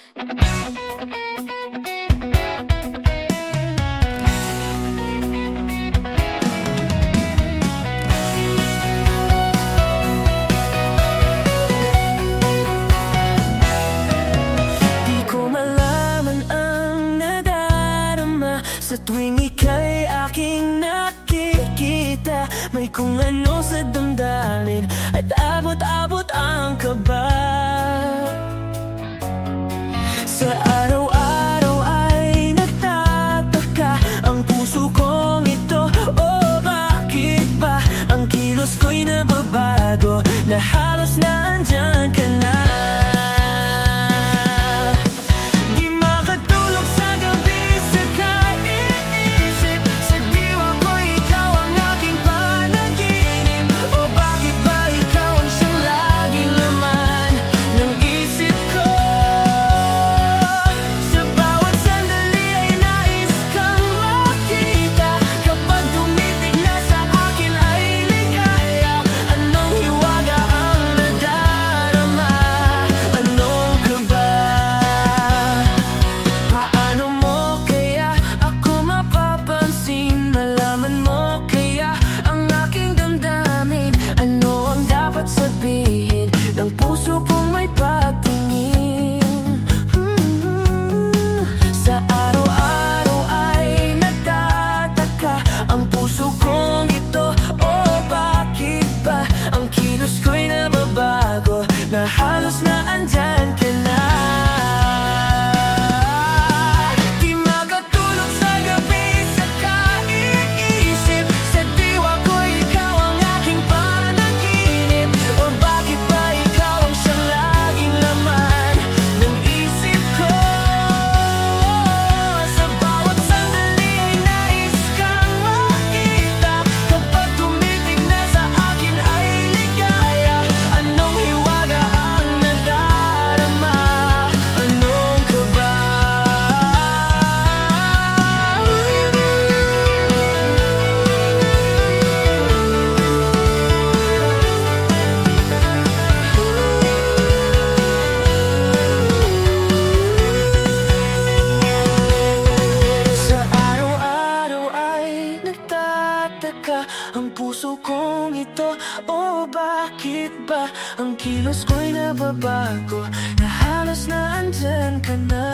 Di ko malaman ang nadarama sa tuwing ika'y aking nakikita. May kung ano sa damdamin at abot-abot ang kaba. Sa araw-araw ay nagtataka ang puso kong ito. Oh, bakit ba ang kilos ko'y nababago na halos na andyan ka na? Di makatulog sa gabi sa kaiisip, sa diwa ko ikaw ang aking panaginip. O bakit ba ikaw ang siyang laging laman ng isip ko? Sa bawat sandali ay nais kang makita. Kapag tumitig na sa akin ay ligaya. Anong hiwaga ang nadarama? Anong kaba? Paano mo kaya ako mapapansin? Malaman mo kaya ang aking damdamin? Ano ang dapat sabihin ng puso kong may pagtingin? Sa araw-araw ay nagtataka ang puso kong ito. Oh, bakit ba ang kilos ko'y nababago na halos na andyan ka na? Di makatulog sa gabi sa kaiisip, sa diwa ko ikaw ang aking panaginip. O bakit ba ikaw ang siyang laging laman ng isip ko? Sa bawat sandali ay nais kang makita. Kapag tumitig na sa akin ay ligaya. Anong hiwaga ang nadarama? Anong kaba? Sa araw-araw ay nagtataka ang puso kong ito. Oh, bakit ba ang kilos ko'y nababago na halos na andyan ka na?